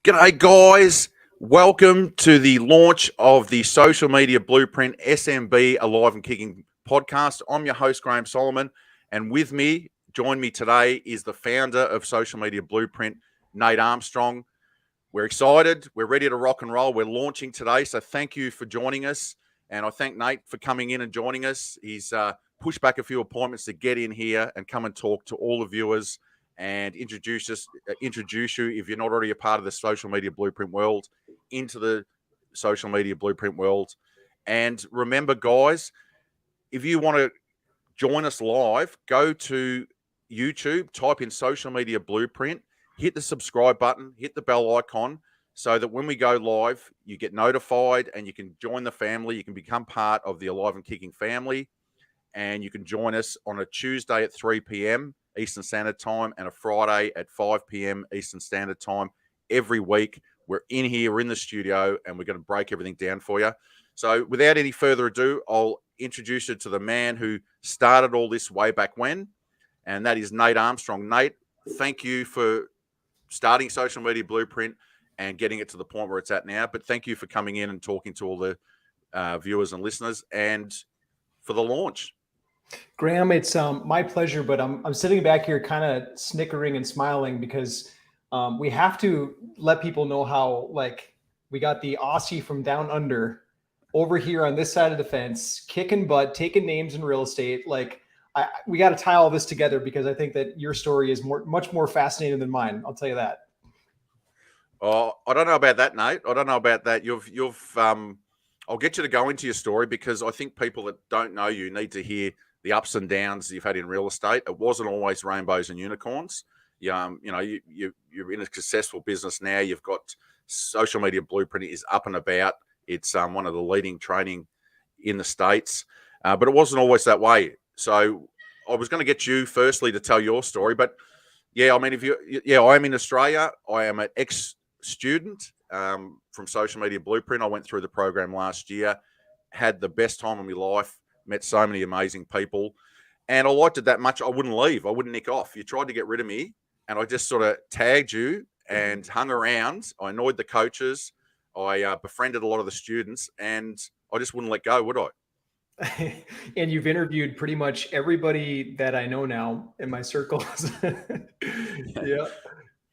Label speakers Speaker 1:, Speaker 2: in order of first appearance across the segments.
Speaker 1: G'day, guys. Welcome to the launch of the Social Media Blueprint SMB Alive and Kicking podcast. I'm your host, Graham Solomon, and with me, join me today is the founder of Social Media Blueprint, Nate Armstrong. We're excited. We're ready to rock and roll. We're launching today, so thank you for joining us. And I thank Nate for coming in and joining us. He's pushed back a few appointments to get in here and come and talk to all the viewers and introduce you, if you're not already a part of the Social Media Blueprint world, into the Social Media Blueprint world. And remember, guys, if you want to join us live, go to YouTube, type in Social Media Blueprint, hit the subscribe button, hit the bell icon, so that when we go live, you get notified and you can join the family. You can become part of the Alive and Kicking family, and you can join us on a Tuesday at 3 p.m. Eastern Standard Time and a Friday at 5 p.m. Eastern Standard Time every week. We're in here, we're in the studio, and we're going to break everything down for you. So without any further ado, I'll introduce you to the man who started all this way back when, and that is Nate Armstrong. Nate, thank you for starting Social Media Blueprint and getting it to the point where it's at now. But thank you for coming in and talking to all the viewers and listeners, and for the launch.
Speaker 2: Graham, it's my pleasure, but I'm sitting back here kind of snickering and smiling because we have to let people know how, like, we got the Aussie from down under over here on this side of the fence, kicking butt, taking names in real estate. Like, we got to tie all this together because I think that your story is much more fascinating than mine. I'll tell you that.
Speaker 1: Oh, I don't know about that, Nate. I don't know about that. I'll get you to go into your story because I think people that don't know you need to hear the ups and downs you've had in real estate. It wasn't always rainbows and unicorns. You're in a successful business now. You've got Social Media Blueprint is up and about. It's one of the leading training in the States, but it wasn't always that way. So I was going to get you firstly to tell your story, but yeah, I mean, I am in Australia. I am an ex-student from Social Media Blueprint. I went through the program last year, had the best time of my life, met so many amazing people, and I liked it that much. I wouldn't leave. I wouldn't nick off. You tried to get rid of me, and I just sort of tagged you and hung around. I annoyed the coaches. I befriended a lot of the students, and I just wouldn't let go, would I?
Speaker 2: And you've interviewed pretty much everybody that I know now in my circles. Yeah.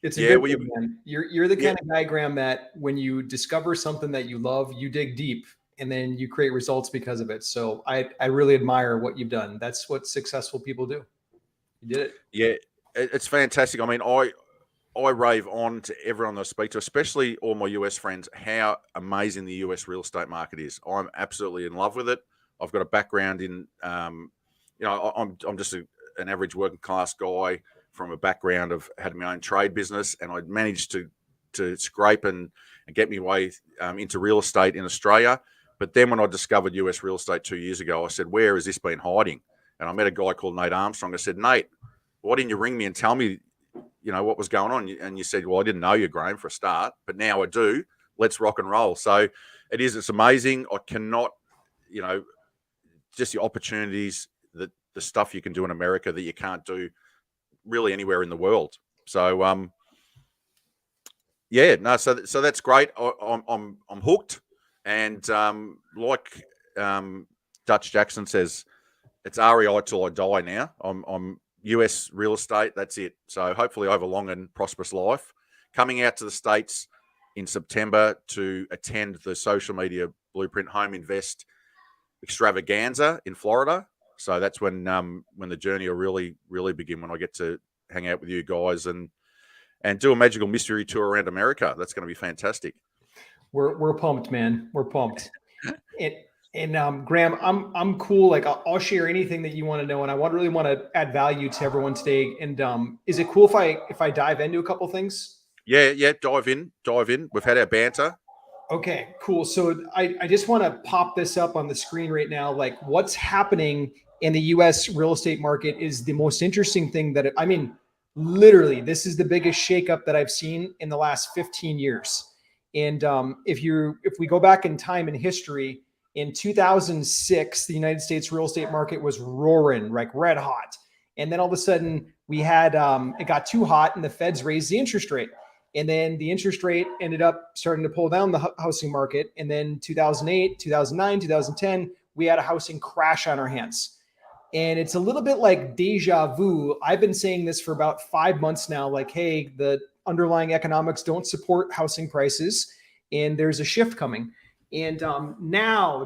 Speaker 2: It's a good thing, man. You're the kind of guy, Graham, that when you discover something that you love, you dig deep and then you create results because of it. So I really admire what you've done. That's what successful people do. You did it.
Speaker 1: Yeah, it's fantastic. I mean, I rave on to everyone I speak to, especially all my US friends, how amazing the US real estate market is. I'm absolutely in love with it. I've got a background in, I'm just an average working class guy from a background of had my own trade business, and I managed to scrape and get my way into real estate in Australia. But then when I discovered US real estate 2 years ago, I said, where has this been hiding? And I met a guy called Nate Armstrong. I said, Nate, why didn't you ring me and tell me, what was going on? And you said, well, I didn't know you, Graham, for a start, but now I do. Let's rock and roll. So it's amazing. I cannot, just the opportunities, the stuff you can do in America that you can't do really anywhere in the world. So, so that's great. I'm hooked. And like Dutch Jackson says, it's REI till I die now. I'm US real estate. That's it. So hopefully I have a long and prosperous life. Coming out to the States in September to attend the Social Media Blueprint Home Invest Extravaganza in Florida. So that's when the journey will really, really begin, when I get to hang out with you guys and do a magical mystery tour around America. That's going to be fantastic.
Speaker 2: We're pumped, man. We're pumped. And Graham, I'm cool. Like, I'll share anything that you want to know, and I really want to add value to everyone today. And is it cool if I dive into a couple things?
Speaker 1: Yeah, dive in. We've had our banter.
Speaker 2: Okay, cool. So I just want to pop this up on the screen right now. Like, what's happening in the U.S. real estate market is the most interesting thing literally, this is the biggest shakeup that I've seen in the last 15 years. And if we go back in time in history, in 2006, the United States real estate market was roaring, like red hot. And then all of a sudden we had, it got too hot and the feds raised the interest rate. And then the interest rate ended up starting to pull down the housing market. And then 2008, 2009, 2010, we had a housing crash on our hands. And it's a little bit like deja vu. I've been saying this for about 5 months now, like, hey, the underlying economics don't support housing prices, and there's a shift coming. And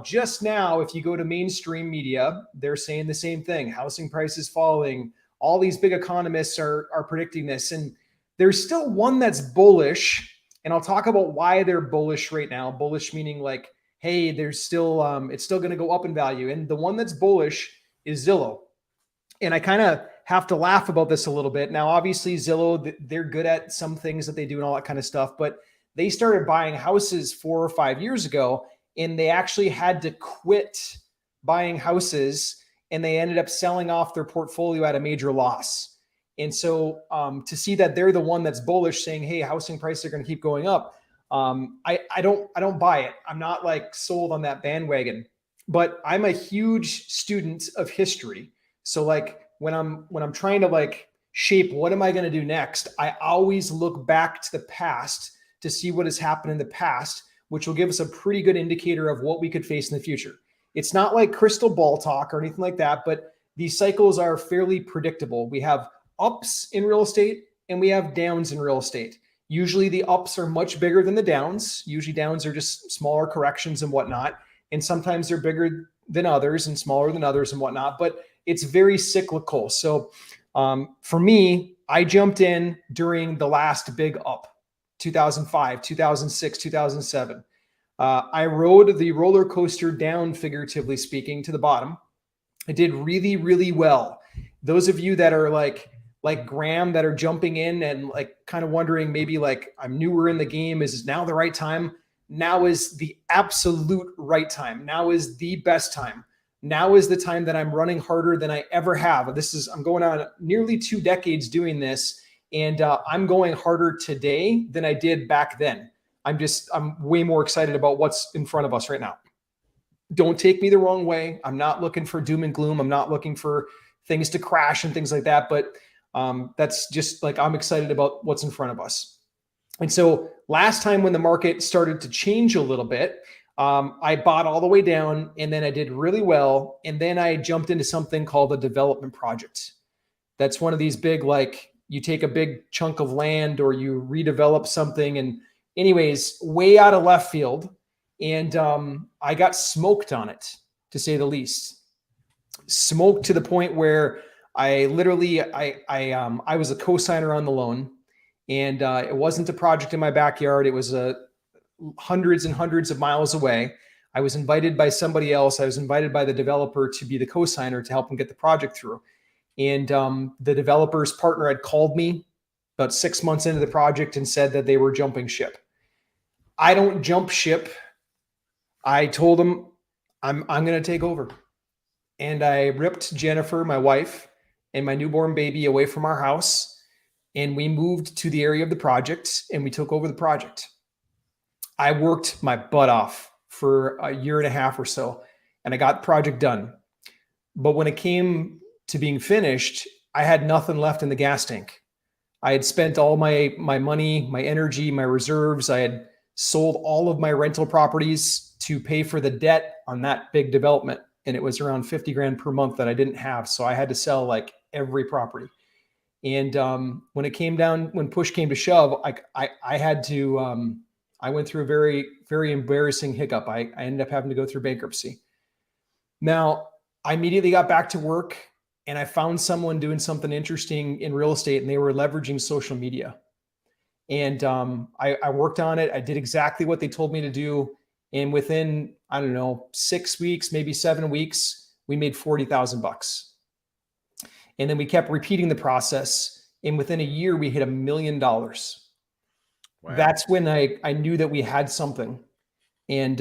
Speaker 2: just now, if you go to mainstream media, they're saying the same thing. Housing prices falling. All these big economists are predicting this. And there's still one that's bullish. And I'll talk about why they're bullish right now. Bullish meaning like, hey, there's still, it's still going to go up in value. And the one that's bullish is Zillow. And I kind of have to laugh about this a little bit. Now, obviously, Zillow, they're good at some things that they do and all that kind of stuff, but they started buying houses 4 or 5 years ago, and they actually had to quit buying houses, and they ended up selling off their portfolio at a major loss. And so to see that they're the one that's bullish, saying, hey, housing prices are going to keep going up, I don't buy it. I'm not like sold on that bandwagon. But I'm a huge student of history. So like when I'm trying to like shape what am I going to do next, I always look back to the past to see what has happened in the past, which will give us a pretty good indicator of what we could face in the future. It's not like crystal ball talk or anything like that, but these cycles are fairly predictable. We have ups in real estate and we have downs in real estate. Usually the ups are much bigger than the downs. Usually downs are just smaller corrections and whatnot. And sometimes they're bigger than others and smaller than others and whatnot, but it's very cyclical. So for me, I jumped in during the last big up, 2005, 2006, 2007. I rode the roller coaster down, figuratively speaking, to the bottom. I did really, really well. Those of you that are like Graham that are jumping in and like kind of wondering, maybe like I'm newer in the game, is now the right time? Now is the absolute right time. Now is the best time. Now is the time that I'm running harder than I ever have. I'm going on nearly 2 decades doing this, and I'm going harder today than I did back then. I'm way more excited about what's in front of us right now. Don't take me the wrong way. I'm not looking for doom and gloom. I'm not looking for things to crash and things like that, but that's just like, I'm excited about what's in front of us. And so last time when the market started to change a little bit, I bought all the way down and then I did really well. And then I jumped into something called a development project. That's one of these big, like you take a big chunk of land or you redevelop something. And anyways, way out of left field. And I got smoked on it, to say the least. Smoked to the point where I literally, I was a co-signer on the loan. And it wasn't a project in my backyard. It was hundreds and hundreds of miles away. I was invited by somebody else. I was invited by the developer to be the co-signer to help him get the project through. And the developer's partner had called me about 6 months into the project and said that they were jumping ship. I don't jump ship. I told him I'm going to take over. And I ripped Jennifer, my wife, and my newborn baby away from our house. And we moved to the area of the project and we took over the project. I worked my butt off for a year and a half or so, and I got the project done. But when it came to being finished, I had nothing left in the gas tank. I had spent all my money, my energy, my reserves. I had sold all of my rental properties to pay for the debt on that big development. And it was around 50 grand per month that I didn't have. So I had to sell like every property. And when it came down, when push came to shove, I had to, I went through a very, very embarrassing hiccup. I ended up having to go through bankruptcy. Now, I immediately got back to work and I found someone doing something interesting in real estate, and they were leveraging social media. And I worked on it. I did exactly what they told me to do. And within, I don't know, 6 weeks, maybe 7 weeks, we made $40,000. And then we kept repeating the process. And within a year, we hit $1 million. Wow. That's when I knew that we had something. And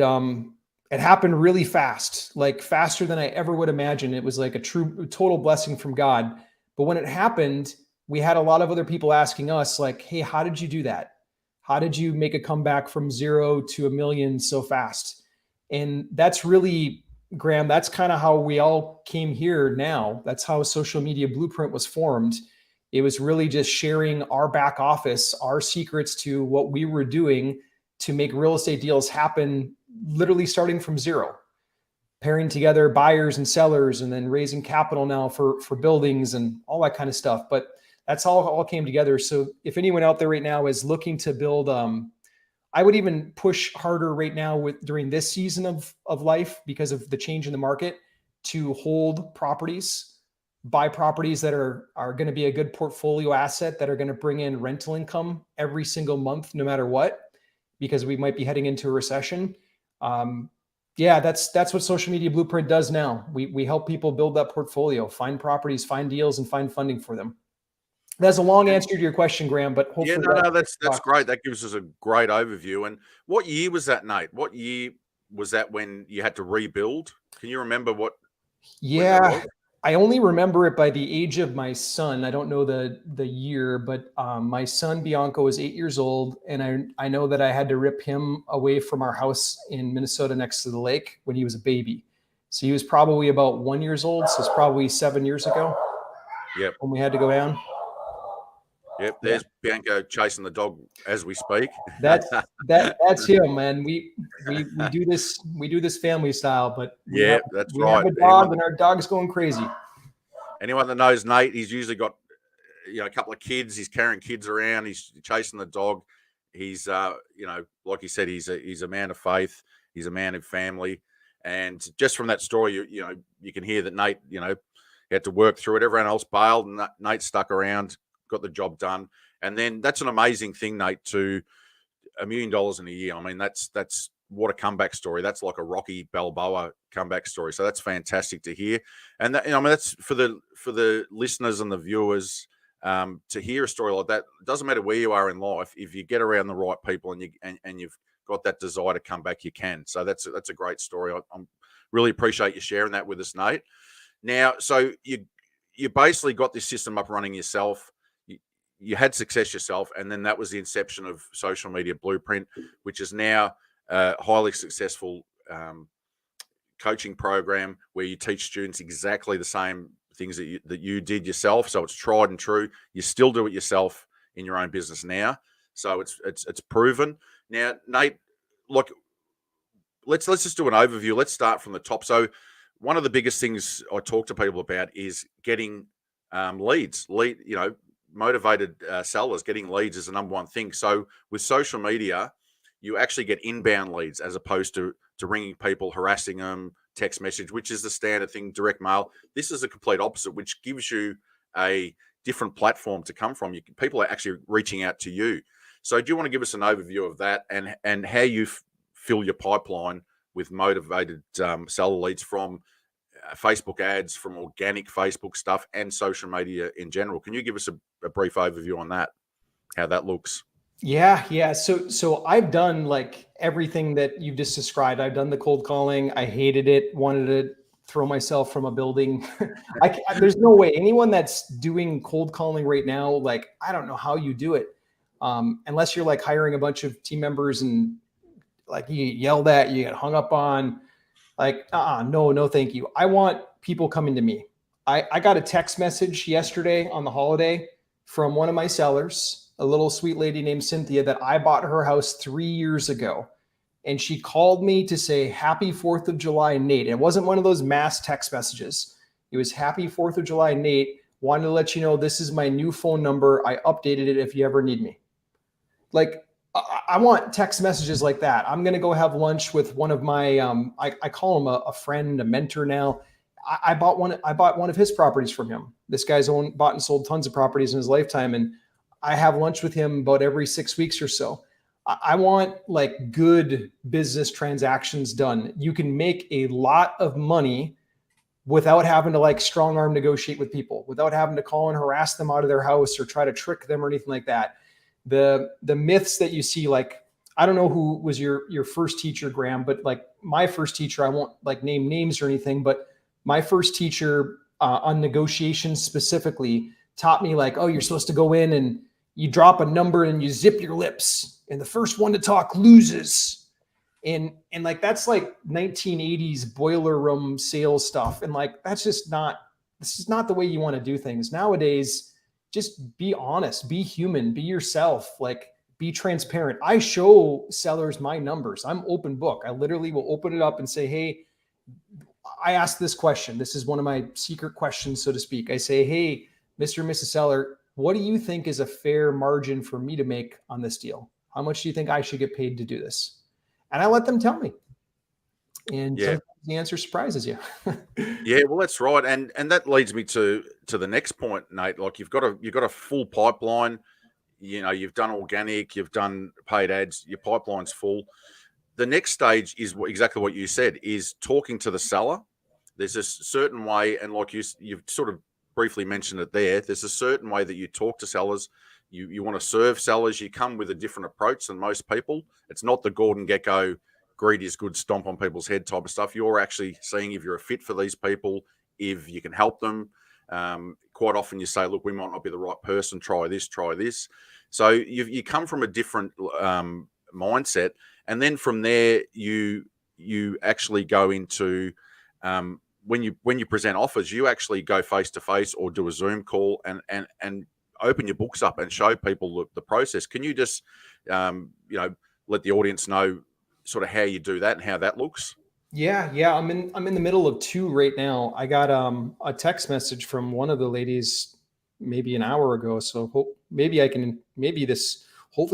Speaker 2: it happened really fast, like faster than I ever would imagine. It was like a total blessing from God. But when it happened, we had a lot of other people asking us like, hey, how did you do that? How did you make a comeback from 0 to $1 million so fast? And that's really, Graham, that's kind of how we all came here now. That's how Social Media Blueprint was formed. It was really just sharing our back office, our secrets to what we were doing to make real estate deals happen, literally starting from zero, pairing together buyers and sellers, and then raising capital now for buildings and all that kind of stuff. But that's all came together. So if anyone out there right now is looking to build, I would even push harder right now during this season of life, because of the change in the market, to hold properties, buy properties that are going to be a good portfolio asset, that are going to bring in rental income every single month, no matter what, because we might be heading into a recession. Yeah, that's what Social Media Blueprint does now. We help people build that portfolio, find properties, find deals, and find funding for them. That's a long answer to your question, Graham, but hopefully
Speaker 1: that's great. That gives us a great overview. And what year was that, Nate? What year was that when you had to rebuild? Can you remember when that was?
Speaker 2: I only remember it by the age of my son. I don't know the year, but my son Bianco was 8 years old, and I know that I had to rip him away from our house in Minnesota next to the lake when he was a baby. So he was probably about 1 year old. So it's probably 7 years ago.
Speaker 1: Yep.
Speaker 2: When we had to go down.
Speaker 1: Yep. There's Bianco chasing the dog as we speak.
Speaker 2: That's him, man. We do this family style, but we have a dog, and our dog's going crazy.
Speaker 1: Anyone that knows Nate, he's usually got a couple of kids. He's carrying kids around. He's chasing the dog. He's like you said, he's a man of faith. He's a man of family. And just from that story, you can hear that Nate, he had to work through it. Everyone else bailed, and Nate stuck around, got the job done. And then that's an amazing thing, Nate, to $1 million in a year. I mean, that's what a comeback story. That's like a Rocky Balboa comeback story. So that's fantastic to hear. And that's for the listeners and the viewers to hear a story like that. It doesn't matter where you are in life. If you get around the right people and you've got that desire to come back, you can. So that's a great story. I really appreciate you sharing that with us, Nate. Now, so you basically got this system up running yourself. You had success yourself, and then that was the inception of Social Media Blueprint, which is now a highly successful coaching program where you teach students exactly the same things that you did yourself. So it's tried and true. You still do it yourself in your own business now. So it's proven. Now, Nate, look, let's just do an overview. Let's start from the top. So one of the biggest things I talk to people about is getting leads. Motivated sellers. Getting leads is the number one thing. So with social media, you actually get inbound leads as opposed to ringing people, harassing them, text message, which is the standard thing, direct mail. This is the complete opposite, which gives you a different platform to come from. People are actually reaching out to you. So do you want to give us an overview of that and how you fill your pipeline with motivated seller leads from Facebook ads, from organic Facebook stuff, and social media in general? Can you give us a brief overview on that, how that looks?
Speaker 2: Yeah. So I've done like everything that you've just described. I've done the cold calling. I hated it, wanted to throw myself from a building. There's no way anyone that's doing cold calling right now, like, I don't know how you do it. Unless you're like hiring a bunch of team members and like you get yelled at, you get hung up on. Like, no, thank you. I want people coming to me. I got a text message yesterday on the holiday from one of my sellers, a little sweet lady named Cynthia, that I bought her house 3 years ago. And she called me to say, Happy 4th of July, Nate. It wasn't one of those mass text messages. It was Happy 4th of July, Nate. Wanted to let you know this is my new phone number. I updated it if you ever need me. Like, I want text messages like that. I'm going to go have lunch with one of my, I call him a friend, a mentor now. I bought one of his properties from him. This guy's bought and sold tons of properties in his lifetime. And I have lunch with him about every 6 weeks or so. I want like good business transactions done. You can make a lot of money without having to like strong arm negotiate with people, without having to call and harass them out of their house or try to trick them or anything like that. The myths that you see, like, I don't know who was your first teacher, Graham, but like my first teacher, I won't like name names or anything, but my first teacher on negotiations specifically taught me like, oh, you're supposed to go in and you drop a number and you zip your lips and the first one to talk loses. And like, that's like 1980s boiler room sales stuff. And like, this is not the way you want to do things. Nowadays, just be honest, be human, be yourself, like be transparent. I show sellers my numbers. I'm open book. I literally will open it up and say, hey, I asked this question. This is one of my secret questions, so to speak. I say, hey, Mr. and Mrs. Seller, what do you think is a fair margin for me to make on this deal? How much do you think I should get paid to do this? And I let them tell me. And sometimes the answer surprises you.
Speaker 1: Yeah, well, that's right, and that leads me to the next point, Nate. Like you've got a full pipeline. You know, you've done organic, you've done paid ads, your pipeline's full. The next stage is exactly what you said, is talking to the seller. There's a certain way, and like you've sort of briefly mentioned it there, there's a certain way that you talk to sellers. You want to serve sellers. You come with a different approach than most people. It's not the Gordon Gekko, greed is good, stomp on people's head type of stuff. You're actually seeing if you're a fit for these people, if you can help them. Quite often you say, look, we might not be the right person. Try this, try this. So you come from a different mindset. And then from there, you actually go into when you present offers, you actually go face to face or do a Zoom call and open your books up and show people the process. Can you just let the audience know sort of how you do that and how that looks?
Speaker 2: Yeah. I'm in the middle of 2 right now. I got a text message from one of the ladies maybe an hour ago. So hopefully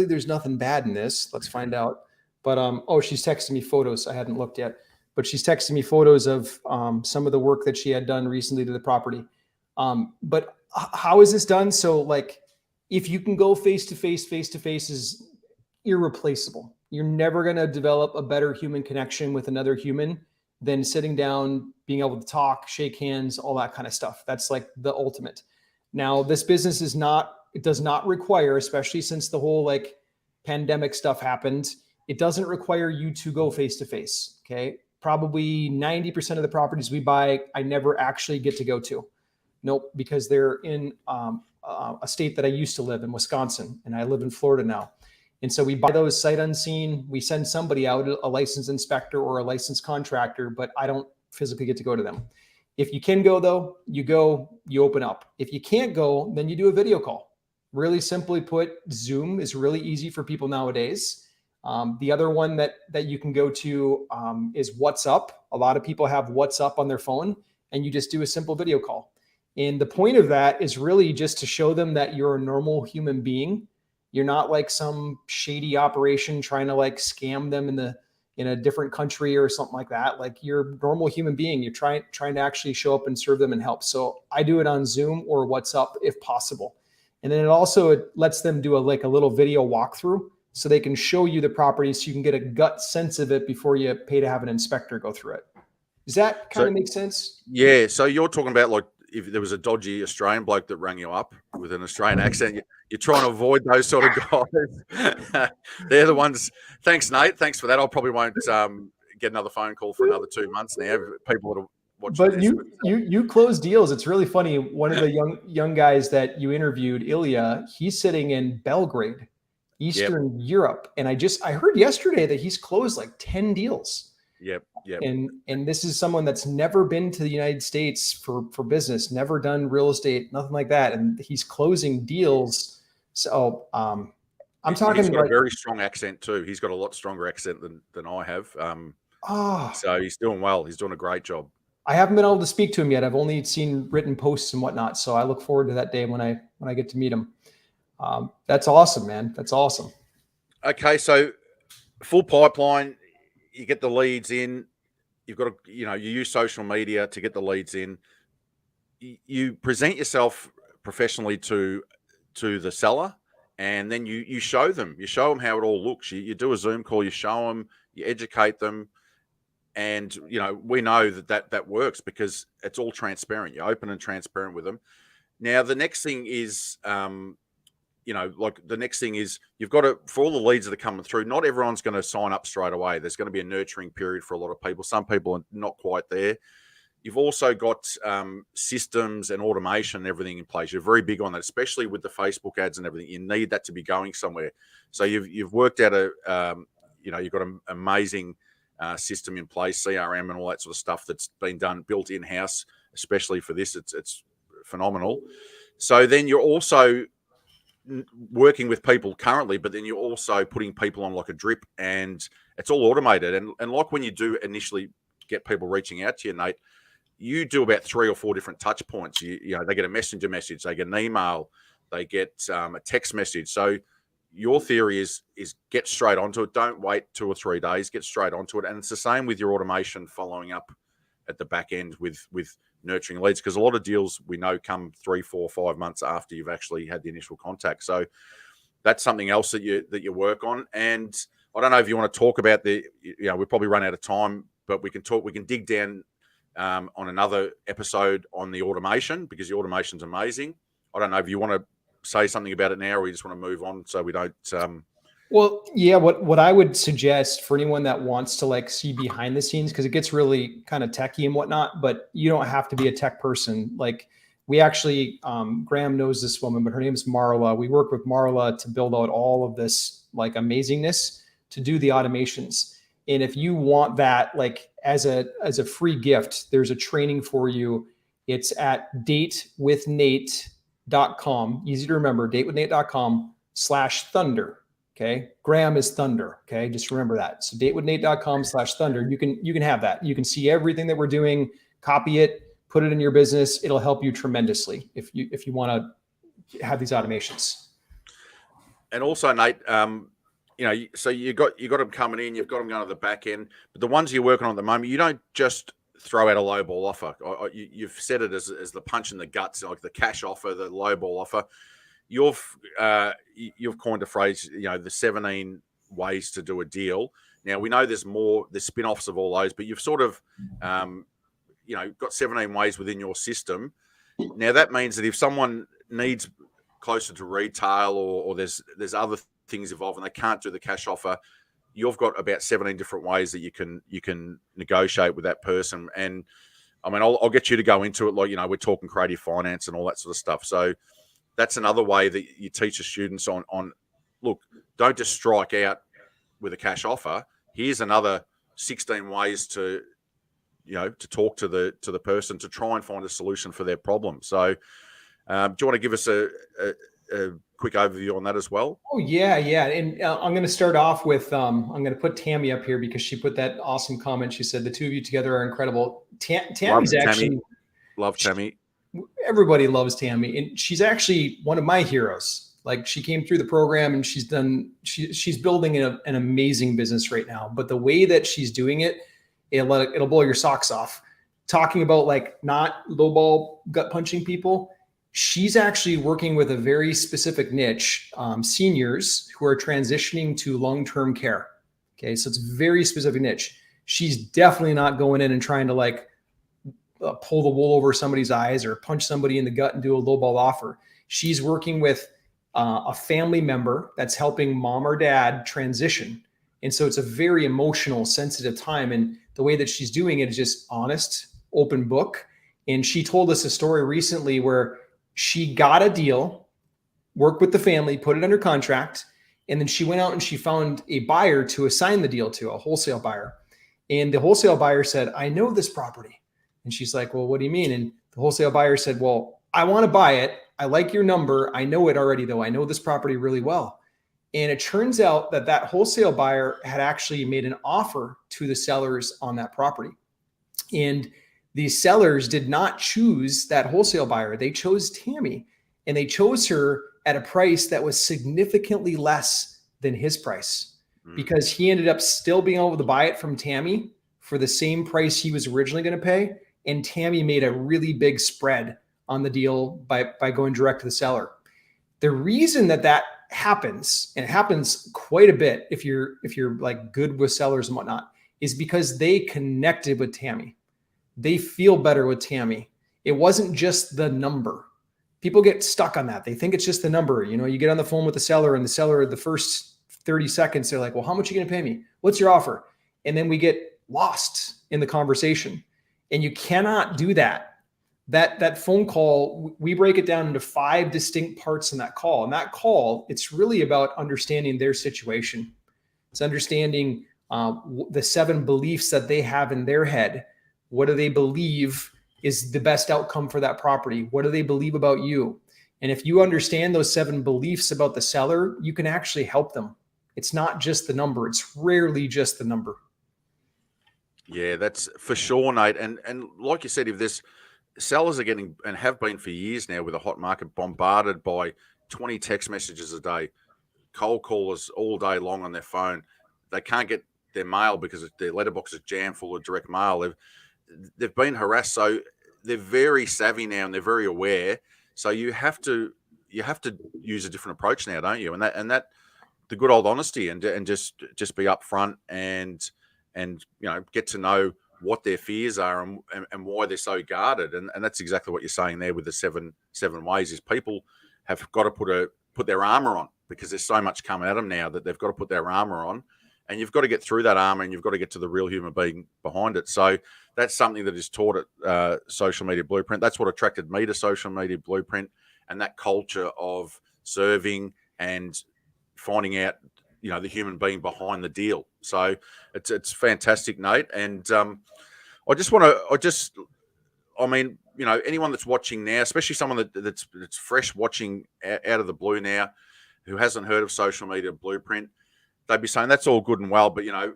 Speaker 2: there's nothing bad in this. Let's find out. But she's texting me photos. I hadn't looked yet, but she's texting me photos of some of the work that she had done recently to the property. But how is this done? So like, if you can go face to face is irreplaceable. You're never going to develop a better human connection with another human than sitting down, being able to talk, shake hands, all that kind of stuff. That's like the ultimate. Now, this business it does not require, especially since the whole like pandemic stuff happened, it doesn't require you to go face to face. Okay. Probably 90% of the properties we buy, I never actually get to go to. Nope, because they're in a state that I used to live in, Wisconsin, and I live in Florida now. And so we buy those sight unseen. We send somebody out, a licensed inspector or a licensed contractor, but I don't physically get to go to them. If you can go though, you open up. If you can't go, then you do a video call. Really simply put, Zoom is really easy for people nowadays. The other one that you can go to is WhatsApp. A lot of people have WhatsApp on their phone, and you just do a simple video call. And the point of that is really just to show them that you're a normal human being. You're not like some shady operation trying to like scam them in a different country or something like that. Like you're a normal human being. You're trying to actually show up and serve them and help. So I do it on Zoom or WhatsApp if possible. And then it lets them do a little video walkthrough so they can show you the property so you can get a gut sense of it before you pay to have an inspector go through it. Does that kind of make sense?
Speaker 1: Yeah. So you're talking about like if there was a dodgy Australian bloke that rang you up with an Australian accent, you're trying to avoid those sort of guys. They're the ones. Thanks, Nate. Thanks for that. I probably won't get another phone call for another 2 months now. People that are watching.
Speaker 2: But you close deals. It's really funny. One of the young guys that you interviewed, Ilya, he's sitting in Belgrade, Eastern Europe, and I heard yesterday that he's closed like 10 deals.
Speaker 1: Yep.
Speaker 2: And this is someone that's never been to the United States for business, never done real estate, nothing like that, and he's closing deals. So I'm talking.
Speaker 1: He's got a very strong accent too. He's got a lot stronger accent than I have. So he's doing well. He's doing a great job.
Speaker 2: I haven't been able to speak to him yet. I've only seen written posts and whatnot. So I look forward to that day when I get to meet him. That's awesome, man. That's awesome.
Speaker 1: Okay, so full pipeline. You get the leads in. You've got to, you use social media to get the leads in. You present yourself professionally to the seller, and then you show them. You show them how it all looks. You do a Zoom call. You show them. You educate them, and we know that works because it's all transparent. You're open and transparent with them. Now the next thing is, the next thing is you've got to, for all the leads that are coming through, not everyone's going to sign up straight away. There's going to be a nurturing period for a lot of people. Some people are not quite there. You've also got systems and automation and everything in place. You're very big on that, especially with the Facebook ads and everything. You need that to be going somewhere. So you've worked out you've got an amazing system in place, CRM and all that sort of stuff that's been done, built in-house, especially for this. It's phenomenal. So then you're also working with people currently, but then you're also putting people on like a drip, and it's all automated. And like when you do initially get people reaching out to you, Nate, you do about 3 or 4 different touch points. You know, they get a messenger message, they get an email, they get a text message. So your theory is get straight onto it. Don't wait 2 or 3 days. Get straight onto it. And it's the same with your automation following up at the back end with nurturing leads, because a lot of deals we know come 3, 4, 5 months after you've actually had the initial contact. So that's something else that you work on. And I don't know if you want to talk about we probably run out of time, but we can dig down on another episode on the automation, because the automation's amazing. I don't know if you want to say something about it now, or you just want to move on so we don't.
Speaker 2: Well, yeah, what I would suggest for anyone that wants to like see behind the scenes, because it gets really kind of techie and whatnot, but you don't have to be a tech person. Like we actually, Graham knows this woman, but her name is Marla. We work with Marla to build out all of this like amazingness to do the automations. And if you want that, like as a free gift, there's a training for you. It's at datewithnate.com. Easy to remember, datewithnate.com/thunder. Okay. Graham is Thunder. Okay. Just remember that. So datewithnate.com/thunder. You can have that. You can see everything that we're doing, copy it, put it in your business. It'll help you tremendously if you want to have these automations.
Speaker 1: And also, Nate, so you got them coming in, you've got them going to the back end, but the ones you're working on at the moment, you don't just throw out a low ball offer. You've said it as the punch in the guts, like the cash offer, the low ball offer. You've coined a phrase, the 17 ways to do a deal. Now we know there's spin-offs of all those, but you've sort of, got 17 ways within your system. Now that means that if someone needs closer to retail or there's other things involved and they can't do the cash offer, you've got about 17 different ways that you can negotiate with that person. And I mean, I'll get you to go into it. Like, we're talking creative finance and all that sort of stuff. So that's another way that you teach the students on look, don't just strike out with a cash offer. Here's another 16 ways to talk to the person to try and find a solution for their problem. So do you want to give us a quick overview on that as well?
Speaker 2: Oh yeah. And I'm going to start off with, I'm going to put Tammy up here because she put that awesome comment. She said, the two of you together are incredible. Tammy's actually
Speaker 1: love Tammy.
Speaker 2: Everybody loves Tammy, and she's actually one of my heroes. Like she came through the program and she's building an amazing business right now. But the way that she's doing it, it'll blow your socks off. Talking about like not lowball gut punching people. She's actually working with a very specific niche, seniors who are transitioning to long-term care. Okay. So it's a very specific niche. She's definitely not going in and trying to like pull the wool over somebody's eyes or punch somebody in the gut and do a lowball offer. She's working with a family member that's helping mom or dad transition. And so it's a very emotional, sensitive time. And the way that she's doing it is just honest, open book. And she told us a story recently where she got a deal, worked with the family, put it under contract, and then she went out and she found a buyer to assign the deal to, a wholesale buyer. And the wholesale buyer said, I know this property. And she's like, well, what do you mean? And the wholesale buyer said, well, I want to buy it. I like your number. I know it already, though. I know this property really well. And it turns out that wholesale buyer had actually made an offer to the sellers on that property. And these sellers did not choose that wholesale buyer. They chose Tammy, and they chose her at a price that was significantly less than his price because he ended up still being able to buy it from Tammy for the same price he was originally going to pay. And Tammy made a really big spread on the deal by going direct to the seller. The reason that happens, and it happens quite a bit if you're like good with sellers and whatnot, is because they connected with Tammy. They feel better with Tammy. It wasn't just the number. People get stuck on that. They think it's just the number. You get on the phone with the seller, and the seller, the first 30 seconds, they're like, well, how much are you going to pay me? What's your offer? And then we get lost in the conversation. And you cannot do that. That phone call, we break it down into 5 distinct parts in that call. And that call, it's really about understanding their situation. It's understanding the 7 beliefs that they have in their head. What do they believe is the best outcome for that property? What do they believe about you? And if you understand those 7 beliefs about the seller, you can actually help them. It's not just the number. It's rarely just the number.
Speaker 1: Yeah, that's for sure, Nate. And like you said, if there's sellers are getting and have been for years now with a hot market bombarded by 20 text messages a day, cold callers all day long on their phone. They can't get their mail because their letterbox is jammed full of direct mail. They've been harassed, so they're very savvy now and they're very aware. So you have to use a different approach now, don't you? And that the good old honesty and just be upfront and get to know what their fears are and why they're so guarded. And that's exactly what you're saying there with the seven ways is people have got to put their armor on because there's so much coming at them now that they've got to put their armor on, and you've got to get through that armor and you've got to get to the real human being behind it. So that's something that is taught at Social Media Blueprint. That's what attracted me to Social Media Blueprint and that culture of serving and finding out, the human being behind the deal. So it's fantastic, Nate. And anyone that's watching now, especially someone that's fresh watching out of the blue now, who hasn't heard of Social Media Blueprint, they'd be saying that's all good and well, but I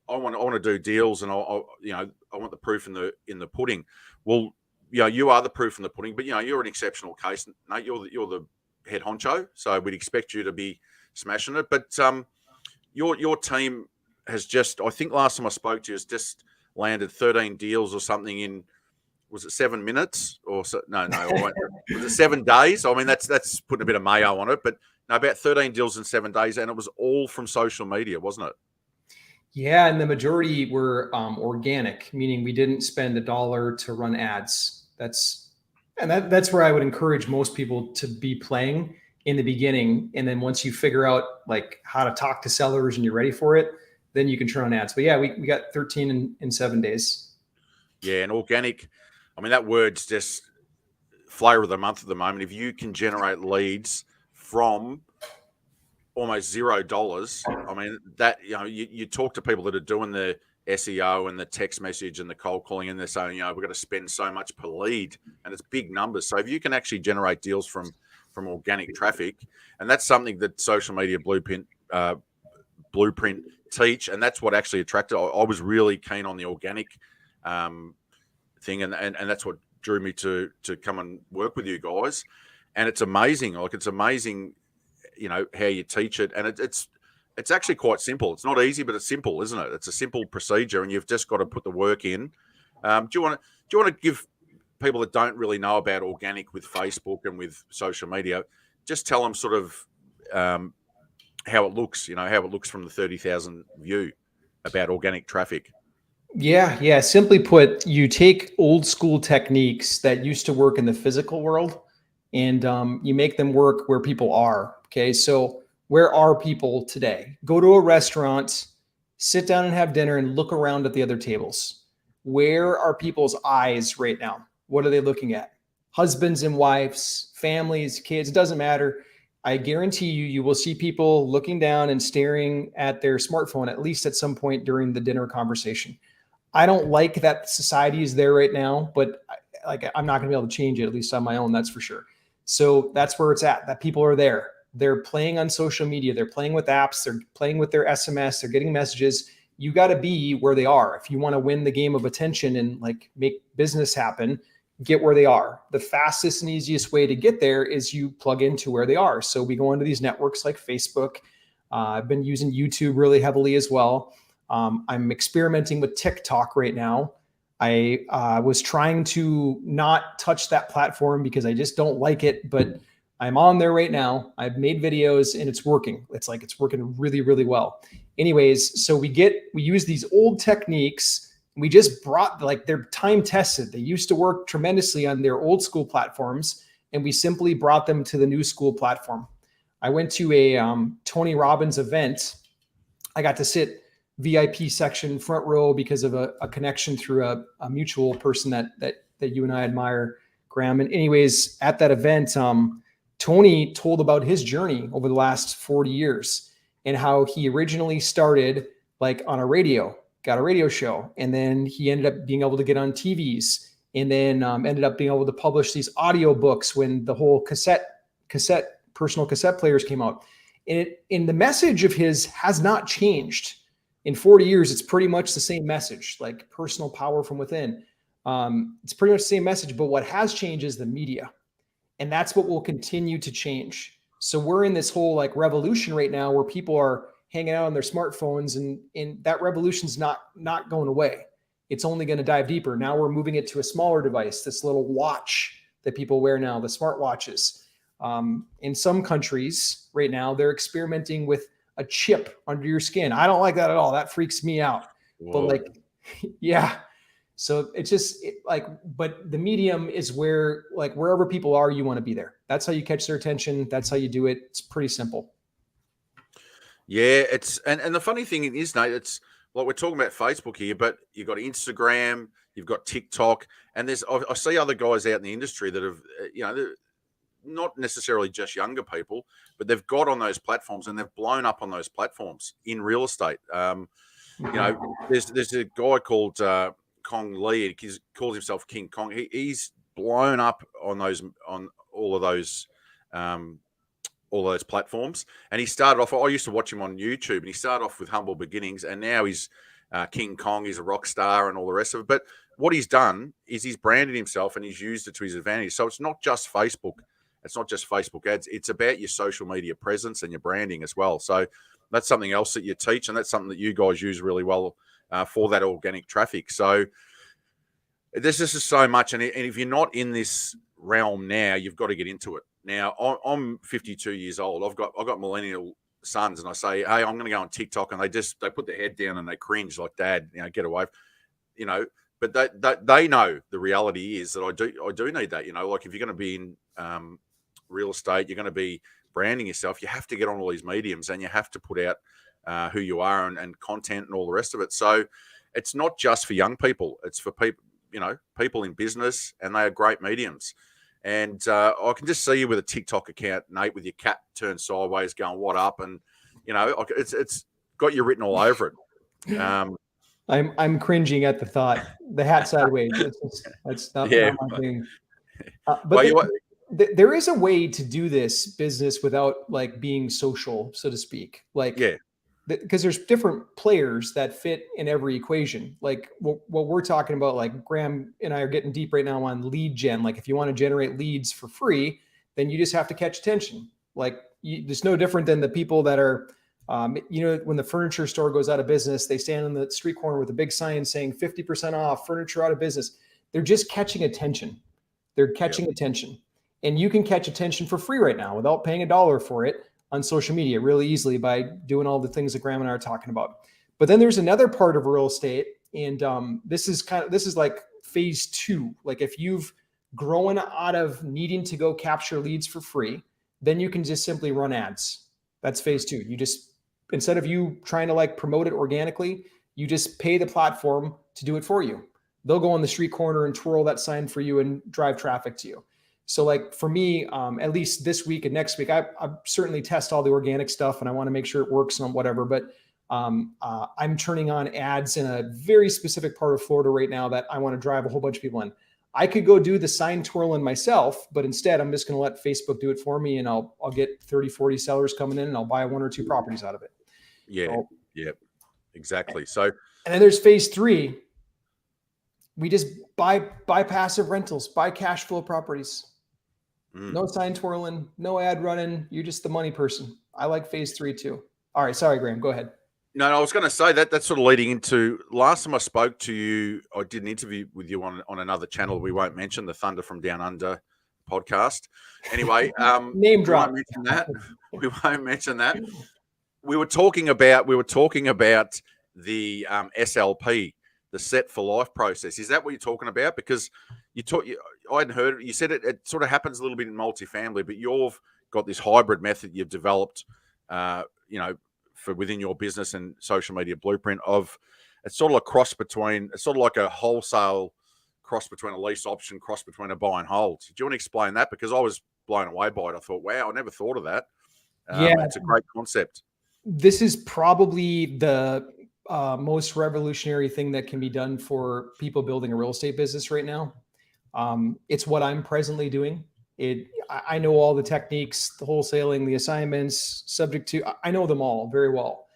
Speaker 1: want to do deals, and I want the proof in the pudding. Well, you are the proof in the pudding, but you're an exceptional case, Nate. You're the head honcho, so we'd expect you to be smashing it. But your team has just, I think last time I spoke to you, has just landed 13 deals or something in, was it 7 minutes or so? No, was it 7 days? I mean, that's putting a bit of mayo on it, but no, about 13 deals in 7 days, and it was all from social media, wasn't it?
Speaker 2: Yeah, and the majority were organic, meaning we didn't spend $1 to run ads. That's where I would encourage most people to be playing in the beginning, and then once you figure out like how to talk to sellers and you're ready for it, then you can turn on ads. But yeah, we got 13 in 7 days.
Speaker 1: Yeah, and organic. I mean, that word's just flavor of the month at the moment. If you can generate leads from almost $0, I mean, that, you talk to people that are doing the SEO and the text message and the cold calling, and they're saying, we've got to spend so much per lead, and it's big numbers. So if you can actually generate deals from organic traffic, and that's something that Social Media Blueprint teach, and that's what actually attracted. I was really keen on the organic thing, and that's what drew me to come and work with you guys. And it's amazing. Like, it's amazing, how you teach it, and it's actually quite simple. It's not easy, but it's simple, isn't it? It's a simple procedure, and you've just got to put the work in. Do you want to give people that don't really know about organic with Facebook and with social media, just tell them sort of how it looks, how it looks from the 30,000 view about organic traffic?
Speaker 2: Yeah. Simply put, you take old school techniques that used to work in the physical world, and you make them work where people are. Okay, so where are people today? Go to a restaurant, sit down and have dinner, and look around at the other tables. Where are people's eyes right now? What are they looking at? Husbands and wives, families, kids, doesn't matter. I guarantee you will see people looking down and staring at their smartphone, at least at some point during the dinner conversation. I don't like that society is there right now, but I'm not going to be able to change it, at least on my own, that's for sure. So that's where it's at, that people are there. They're playing on social media. They're playing with apps. They're playing with their SMS. They're getting messages. You got to be where they are. If you want to win the game of attention and make business happen, get where they are. The fastest and easiest way to get there is you plug into where they are. So we go into these networks like Facebook. I've been using YouTube really heavily as well. I'm experimenting with TikTok right now. I was trying to not touch that platform because I just don't like it, but I'm on there right now. I've made videos and it's working. It's working really, really well. Anyways, so we use these old techniques. We just brought, they're time tested. They used to work tremendously on their old school platforms, and we simply brought them to the new school platform. I went to a Tony Robbins event. I got to sit VIP section, front row, because of a connection through a mutual person that you and I admire, Graham. And anyways, at that event, Tony told about his journey over the last 40 years and how he originally started on a radio, got a radio show, and then he ended up being able to get on TVs, and then ended up being able to publish these audio books when the whole cassette personal cassette players came out. And the message of his has not changed. In 40 years, it's pretty much the same message, like personal power from within. It's pretty much the same message, but what has changed is the media. And that's what will continue to change. So we're in this whole like revolution right now where people are hanging out on their smartphones, and that revolution's not going away. It's only going to dive deeper. Now we're moving it to a smaller device, this little watch that people wear now, the smart watches. In some countries right now, they're experimenting with a chip under your skin. I don't like that at all. That freaks me out. Whoa. But like, yeah. So it's just but the medium is where, like, wherever people are, you want to be there. That's how you catch their attention. That's how you do it. It's pretty simple.
Speaker 1: Yeah, and the funny thing is, Nate, it's like we're talking about Facebook here, but you've got Instagram, you've got TikTok, and I see other guys out in the industry that have, they're not necessarily just younger people, but they've got on those platforms and they've blown up on those platforms in real estate. There's a guy called Kong Lee. He calls himself King Kong. He's blown up on all of those platforms. And he started off, I used to watch him on YouTube, and he started off with humble beginnings, and now he's King Kong. He's a rock star and all the rest of it. But what he's done is he's branded himself and he's used it to his advantage. So it's not just Facebook. It's not just Facebook ads. It's about your social media presence and your branding as well. So that's something else that you teach, and that's something that you guys use really well for that organic traffic. So this is so much. And if you're not in this realm now, you've got to get into it. Now, I'm 52 years old. I've got millennial sons, and I say, hey, I'm going to go on TikTok, and they put their head down and they cringe like, Dad, get away. But they know the reality is that I do need that. Like if you're going to be in real estate, you're going to be branding yourself, you have to get on all these mediums and you have to put out who you are and content and all the rest of it. So it's not just for young people, it's for people, people in business, and they are great mediums. And I can just see you with a TikTok account, Nate, with your cat turned sideways going, what up? And, it's got you written all over it.
Speaker 2: I'm cringing at the thought, the hat sideways. That's not my thing. But there is a way to do this business without like being social, so to speak. Like, yeah, because there's different players that fit in every equation. Like what we're talking about, like Graham and I are getting deep right now on lead gen. Like if you want to generate leads for free, then you just have to catch attention. Like it's no different than the people that are, when the furniture store goes out of business, they stand on the street corner with a big sign saying 50% off, furniture out of business. They're just catching attention. They're catching attention. And you can catch attention for free right now without paying $1 for it on social media really easily by doing all the things that Graham and I are talking about. But then there's another part of real estate. And this is like phase 2. Like if you've grown out of needing to go capture leads for free, then you can just simply run ads. That's phase 2. You just, instead of you trying to like promote it organically, you just pay the platform to do it for you. They'll go on the street corner and twirl that sign for you and drive traffic to you. So like for me, at least this week and next week, I certainly test all the organic stuff and I want to make sure it works on whatever, but I'm turning on ads in a very specific part of Florida right now that I want to drive a whole bunch of people in. I could go do the sign twirling myself, but instead I'm just going to let Facebook do it for me, and I'll get 30, 40 sellers coming in and I'll buy 1 or 2 properties out of it.
Speaker 1: Yeah. Yeah, exactly. So,
Speaker 2: and then there's phase 3. We just buy passive rentals, buy cash flow properties. No sign twirling, no ad running. You're just the money person. I like phase 3 too. All right. Sorry, Graham, go ahead.
Speaker 1: No, I was going to say that's sort of leading into last time I spoke to you. I did an interview with you on another channel. We won't mention, the Thunder from Down Under podcast. Anyway,
Speaker 2: name drop.
Speaker 1: We won't mention that. We were talking about the SLP, the set for life process. Is that what you're talking about? Because I hadn't heard it. You said it sort of happens a little bit in multifamily, but you've got this hybrid method you've developed, for within your business and social media blueprint of, it's sort of a cross between, it's sort of like a wholesale cross between a lease option, cross between a buy and hold. Do you want to explain that? Because I was blown away by it. I thought, wow, I never thought of that. It's a great concept.
Speaker 2: This is probably the most revolutionary thing that can be done for people building a real estate business right now. It's what I'm presently doing. I know all the techniques, the wholesaling, the assignments, subject to, I know them all very well.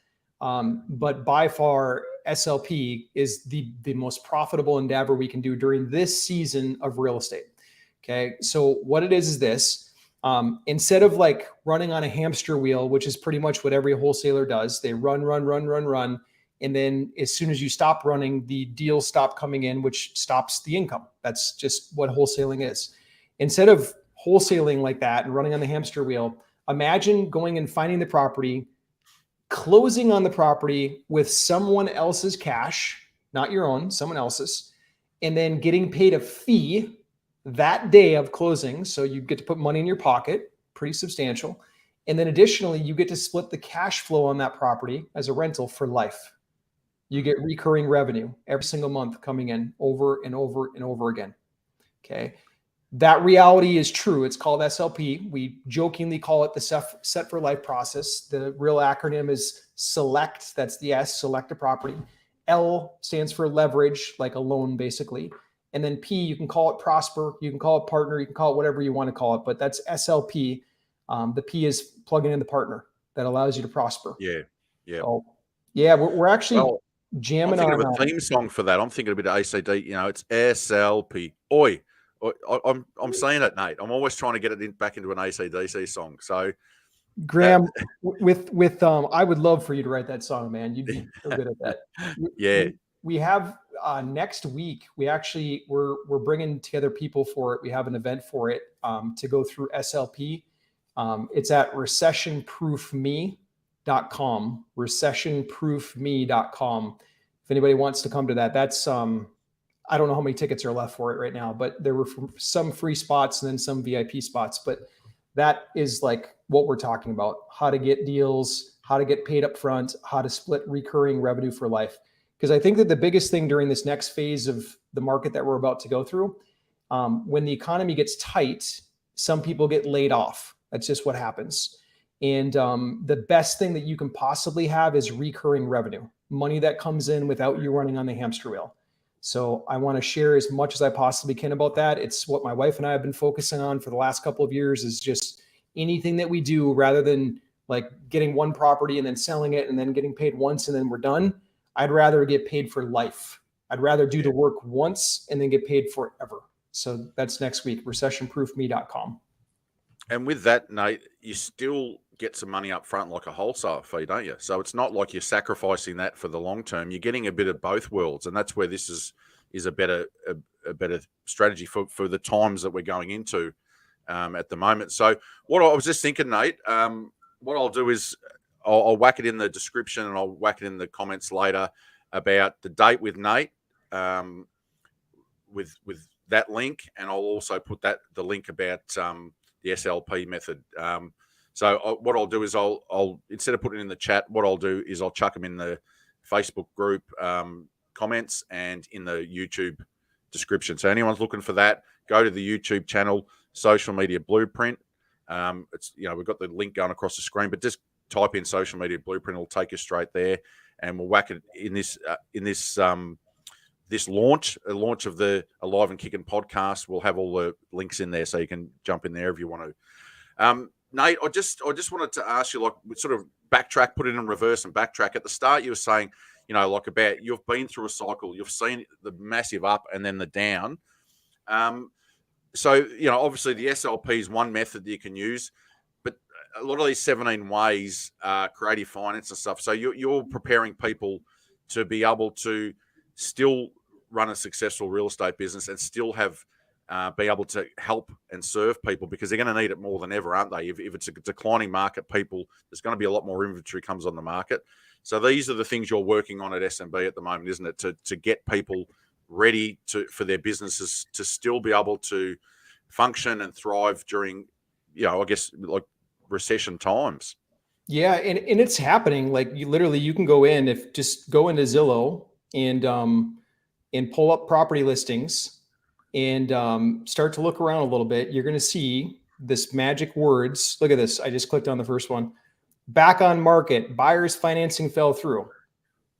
Speaker 2: But by far, SLP is the most profitable endeavor we can do during this season of real estate. Okay. So what it is this, instead of like running on a hamster wheel, which is pretty much what every wholesaler does, they run. And then as soon as you stop running, the deals stop coming in, which stops the income. That's just what wholesaling is. Instead of wholesaling like that and running on the hamster wheel, imagine going and finding the property, closing on the property with someone else's cash, not your own, someone else's, and then getting paid a fee that day of closing. So you get to put money in your pocket, pretty substantial. And then additionally, you get to split the cash flow on that property as a rental for life. You get recurring revenue every single month coming in over and over and over again. Okay. That reality is true. It's called SLP. We jokingly call it the set for life process. The real acronym is SELECT. That's the S, select a property. L stands for leverage, like a loan, basically. And then P, you can call it prosper. You can call it partner. You can call it whatever you want to call it, but that's SLP. The P is plugging in the partner that allows you to prosper.
Speaker 1: Yeah.
Speaker 2: So, yeah, we're actually jamming on.
Speaker 1: I'm thinking of a theme song for that. I'm thinking a bit of ACD. It's SLP. Oi. I'm saying it, Nate. I'm always trying to get it back into an ACDC song. So,
Speaker 2: Graham, with I would love for you to write that song, man. You'd be so good at that.
Speaker 1: Yeah.
Speaker 2: We have next week. We're bringing together people for it. We have an event for it to go through SLP. It's at recessionproofme.com. Recessionproofme.com. If anybody wants to come to that, that's I don't know how many tickets are left for it right now, but there were some free spots and then some VIP spots. But that is like what we're talking about: how to get deals, how to get paid up front, how to split recurring revenue for life. Because I think that the biggest thing during this next phase of the market that we're about to go through, when the economy gets tight, some people get laid off. That's just what happens. And the best thing that you can possibly have is recurring revenue, money that comes in without you running on the hamster wheel. So I want to share as much as I possibly can about that. It's what my wife and I have been focusing on for the last couple of years, is just anything that we do, rather than like getting one property and then selling it and then getting paid once and then we're done. I'd rather get paid for life. I'd rather do the work once and then get paid forever. So that's next week, recessionproofme.com.
Speaker 1: And with that, Nate, you still get some money up front like a wholesale fee, don't you? So it's not like you're sacrificing that for the long term. You're getting a bit of both worlds, and that's where this is a better strategy for the times that we're going into at the moment. So what I was just thinking, Nate, what I'll do is I'll whack it in the description and I'll whack it in the comments later about the date with Nate, with that link, and I'll also put the link about the SLP method. So what I'll do is I'll instead of putting it in the chat, what I'll do is I'll chuck them in the Facebook group comments and in the YouTube description. So anyone's looking for that, go to the YouTube channel, Social Media Blueprint. It's we've got the link going across the screen, but just type in Social Media Blueprint, it'll take you straight there, and we'll whack it in this this launch of the Alive and Kicking podcast. We'll have all the links in there, so you can jump in there if you want to. Nate, I just wanted to ask you, like, sort of backtrack, put it in reverse and backtrack. At the start, you were saying, like about you've been through a cycle, you've seen the massive up and then the down. So, obviously the SLP is one method that you can use, but a lot of these 17 ways, creative finance and stuff. So you're preparing people to be able to still run a successful real estate business and still have be able to help and serve people, because they're going to need it more than ever, aren't they? If it's a declining market, there's going to be a lot more inventory comes on the market. So these are the things you're working on at SMB at the moment, isn't it? To get people ready for their businesses to still be able to function and thrive during, I guess, like recession times.
Speaker 2: Yeah, and it's happening. Like you can go in, just go into Zillow and pull up property listings and start to look around a little bit. You're going to see this magic words. Look at this. I just clicked on the first one. Back on market. Buyers financing fell through.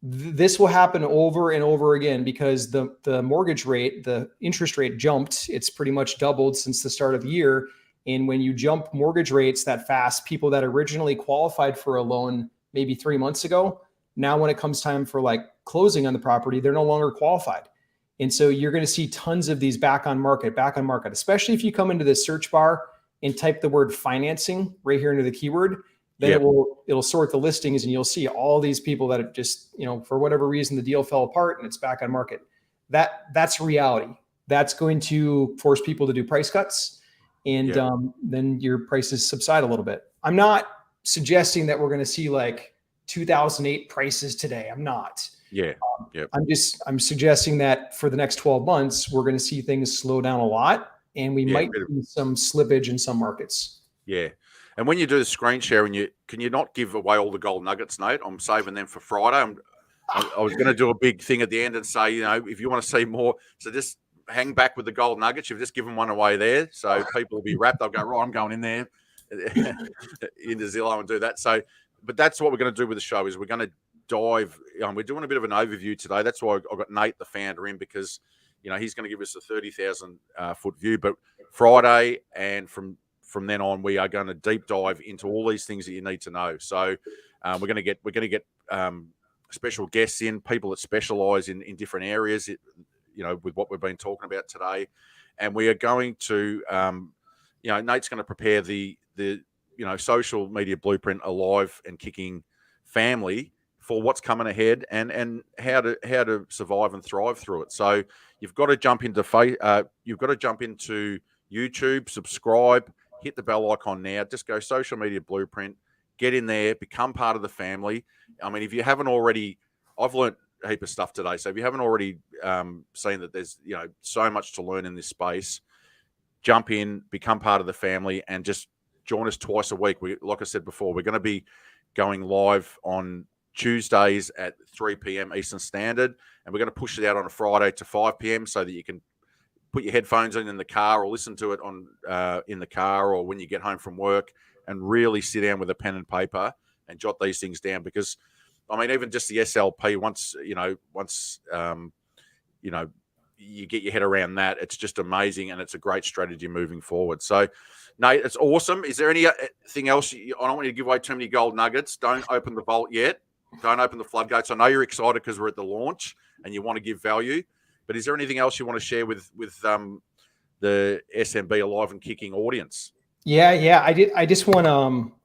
Speaker 2: This will happen over and over again because the mortgage rate, the interest rate jumped. It's pretty much doubled since the start of the year. And when you jump mortgage rates that fast, people that originally qualified for a loan maybe 3 months ago, now when it comes time for like closing on the property, they're no longer qualified. And so you're going to see tons of these back on market, especially if you come into the search bar and type the word financing right here into the keyword, then it'll sort the listings and you'll see all these people that have just, for whatever reason, the deal fell apart and it's back on market. That's reality. That's going to force people to do price cuts, and then your prices subside a little bit. I'm not suggesting that we're going to see like 2008 prices today. I'm not. I'm suggesting that for the next 12 months, we're going to see things slow down a lot, and we might see some slippage in some markets.
Speaker 1: Yeah. And when you do the screen sharing, can you not give away all the gold nuggets, Nate? I'm saving them for Friday. I was going to do a big thing at the end and say, if you want to see more, so just hang back with the gold nuggets. You've just given one away there. So people will be wrapped. They'll go, right, I'm going in there into Zillow and do that. So, but that's what we're going to do with the show is we're going to dive. We're doing a bit of an overview today. That's why I got Nate, the founder, in, because, he's going to give us a 30,000 foot view. But Friday and from then on, we are going to deep dive into all these things that you need to know. So we're going to get special guests in, people that specialize in different areas, with what we've been talking about today. And we are going to, Nate's going to prepare the social media blueprint alive and kicking family for what's coming ahead and how to survive and thrive through it. So you've got to jump into YouTube, subscribe, hit the bell icon now. Just go social media blueprint, get in there, become part of the family. I mean, if you haven't already, I've learned a heap of stuff today. So if you haven't already seen that there's, so much to learn in this space, jump in, become part of the family, and just join us twice a week. Like I said before, we're going to be going live on Tuesdays at 3 p.m. Eastern Standard, and we're going to push it out on a Friday to 5 p.m. so that you can put your headphones in the car or listen to it on in the car or when you get home from work, and really sit down with a pen and paper and jot these things down. Because, I mean, even just the SLP, once you get your head around that, it's just amazing, and it's a great strategy moving forward. So, Nate, it's awesome. Is there anything else? I don't want you to give away too many gold nuggets. Don't open the vault yet. Don't open the floodgates. I know you're excited because we're at the launch and you want to give value. But is there anything else you want to share with the SMB Alive and Kicking audience?
Speaker 2: Yeah. I just want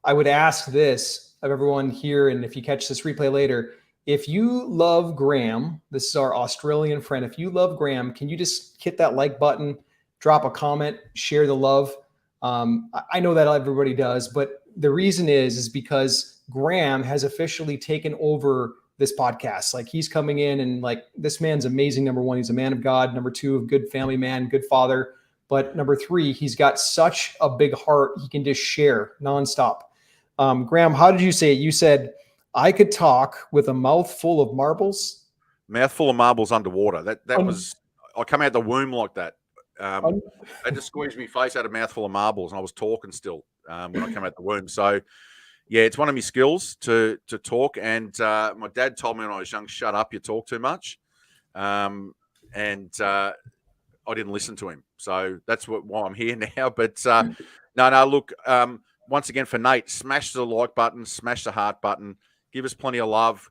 Speaker 2: I would ask this of everyone here, and if you catch this replay later, if you love Graham, this is our Australian friend. If you love Graham, can you just hit that like button, drop a comment, share the love? I know that everybody does, but the reason is because Graham has officially taken over this podcast. Like, he's coming in and like, this man's amazing. Number one, he's a man of God. Number two, a good family man, good father. But number three, he's got such a big heart. He can just share nonstop. Graham, how did you say it? You said, I could talk with a mouthful of marbles.
Speaker 1: Mouthful of marbles underwater. That was, I come out the womb like that. They just squeezed me face out a mouthful of marbles, and I was talking still when I come out the womb. So, yeah, it's one of my skills to talk. And my dad told me when I was young, shut up, you talk too much. And I didn't listen to him. So that's why I'm here now. But no, look, once again for Nate, smash the like button, smash the heart button, give us plenty of love.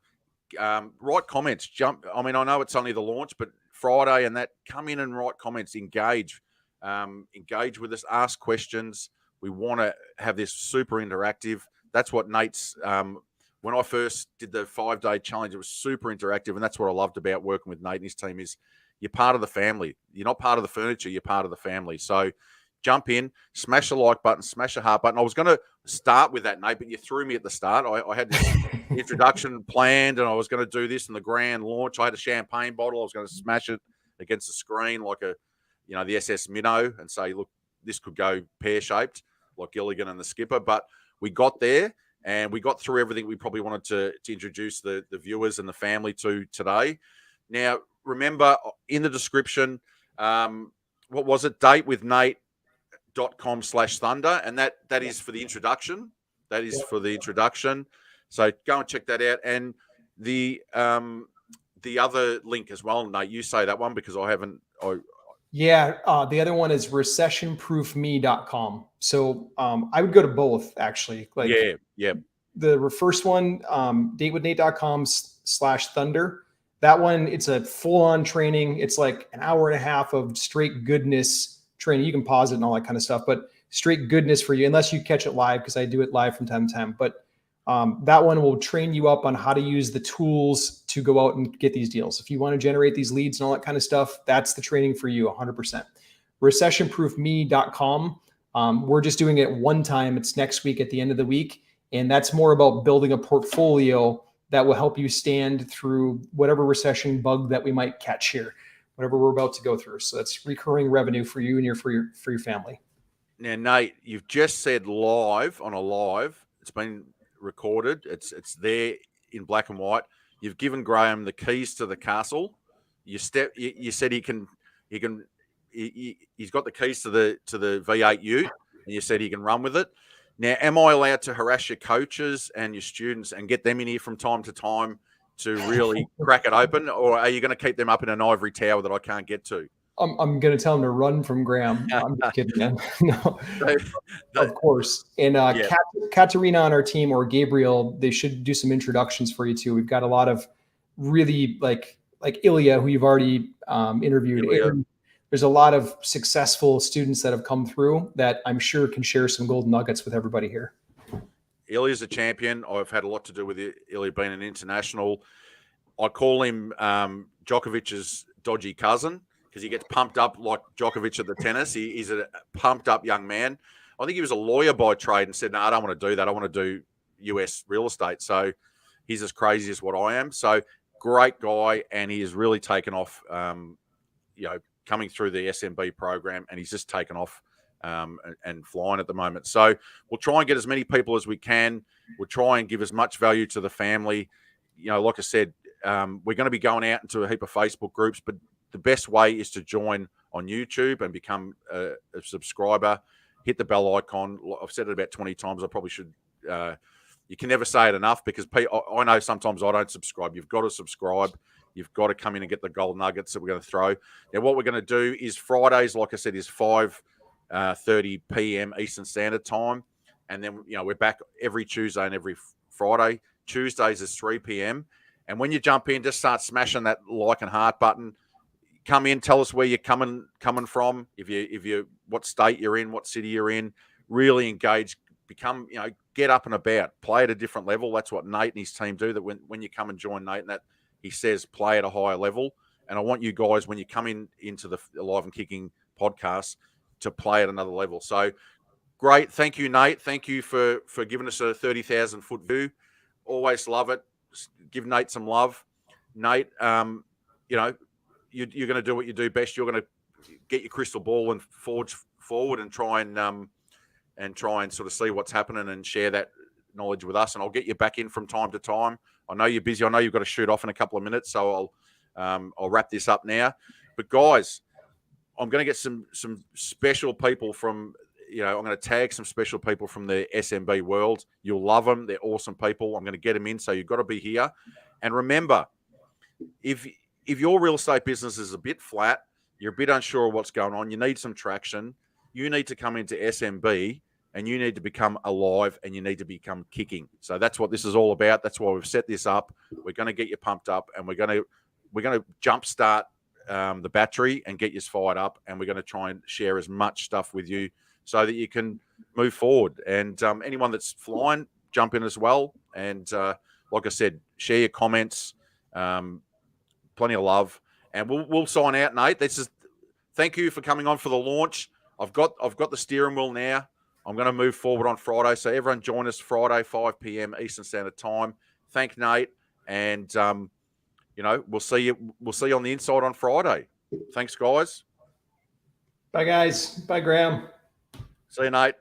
Speaker 1: Write comments, jump. I mean, I know it's only the launch, but Friday and that, come in and write comments, engage with us, ask questions. We want to have this super interactive. That's what Nate's, when I first did the 5-day challenge, it was super interactive. And that's what I loved about working with Nate and his team is you're part of the family. You're not part of the furniture. You're part of the family. So jump in, smash the like button, smash the heart button. I was going to start with that, Nate, but you threw me at the start. I had this introduction planned, and I was going to do this in the grand launch. I had a champagne bottle. I was going to smash it against the screen like the SS Minnow and say, look, this could go pear-shaped like Gilligan and the Skipper. But we got there, and we got through everything we probably wanted to introduce the viewers and the family to today. Now, remember, in the description, what was it? datewithnate.com/thunder. And that is for the introduction. That is for the introduction. So go and check that out. And the other link as well, Nate, you say that one because I haven't.
Speaker 2: Yeah. The other one is recessionproofme.com. So I would go to both actually. Like
Speaker 1: Yeah.
Speaker 2: the first one, datewithnate.com/thunder. That one, it's a full-on training. It's like an hour and a half of straight goodness training. You can pause it and all that kind of stuff, but straight goodness for you, unless you catch it live, because I do it live from time to time. But that one will train you up on how to use the tools to go out and get these deals. If you want to generate these leads and all that kind of stuff, that's the training for you 100%. Recessionproofme.com. We're just doing it one time. It's next week at the end of the week. And that's more about building a portfolio that will help you stand through whatever recession bug that we might catch here, whatever we're about to go through. So that's recurring revenue for you and for your family.
Speaker 1: Now, Nate, you've just said live on a live. It's been recorded. It's there in black and white. You've given Graham the keys to the castle. You said he's got the keys to the V8 Ute, and you said he can run with it. Now, am I allowed to harass your coaches and your students and get them in here from time to time to really crack it open, or are you going to keep them up in an ivory tower that I can't get to?
Speaker 2: I'm going to tell them to run from Graham. I'm just kidding, man. No, of course. And Katerina on our team, or Gabriel, they should do some introductions for you too. We've got a lot of really like Ilya, who you've already interviewed. Aaron, there's a lot of successful students that have come through that I'm sure can share some golden nuggets with everybody here.
Speaker 1: Ilya's a champion. I've had a lot to do with Ilya being an international. I call him Djokovic's dodgy cousin, because he gets pumped up like Djokovic at the tennis. He's a pumped up young man. I think he was a lawyer by trade and said, no, I don't want to do that. I want to do US real estate. So he's as crazy as what I am. So great guy. And he has really taken off, coming through the SMB program, and he's just taken off and flying at the moment. So we'll try and get as many people as we can. We'll try and give as much value to the family. Like I said, we're going to be going out into a heap of Facebook groups, but the best way is to join on YouTube and become a subscriber. Hit the bell icon. I've said it about 20 times. I probably should. You can never say it enough, because I know sometimes I don't subscribe. You've got to subscribe. You've got to come in and get the gold nuggets that we're going to throw. Now, what we're going to do is Fridays, like I said, is 5:30 p.m. Eastern Standard Time. And then, we're back every Tuesday and every Friday. Tuesdays is 3 p.m. And when you jump in, just start smashing that like and heart button. Come in, tell us where you're coming from. If you what state you're in, what city you're in. Really engage. Become, get up and about. Play at a different level. That's what Nate and his team do. That when you come and join Nate, and that he says play at a higher level. And I want you guys, when you come into the Alive and Kicking podcast, to play at another level. So great. Thank you, Nate. Thank you for giving us a 30,000 foot view. Always love it. Just give Nate some love. Nate, you're going to do what you do best. You're going to get your crystal ball and forge forward and try and sort of see what's happening and share that knowledge with us. And I'll get you back in from time to time. I know you're busy. I know you've got to shoot off in a couple of minutes, so I'll wrap this up now. But guys, I'm going to get some special people from, I'm going to tag some special people from the SMB world. You'll love them. They're awesome people. I'm going to get them in, so you've got to be here. And remember, if your real estate business is a bit flat, you're a bit unsure of what's going on, you need some traction, you need to come into SMB, and you need to become alive, and you need to become kicking. So that's what this is all about. That's why we've set this up. We're going to get you pumped up, and we're going to jumpstart the battery and get you fired up, and we're going to try and share as much stuff with you so that you can move forward. And anyone that's flying, jump in as well. And like I said, share your comments. Plenty of love, and we'll sign out, Nate. Thank you for coming on for the launch. I've got the steering wheel now. I'm going to move forward on Friday, so everyone join us Friday 5 p.m. Eastern Standard Time. Thank Nate, and we'll see you on the inside on Friday. Thanks, guys.
Speaker 2: Bye, guys. Bye, Graham.
Speaker 1: See you, Nate.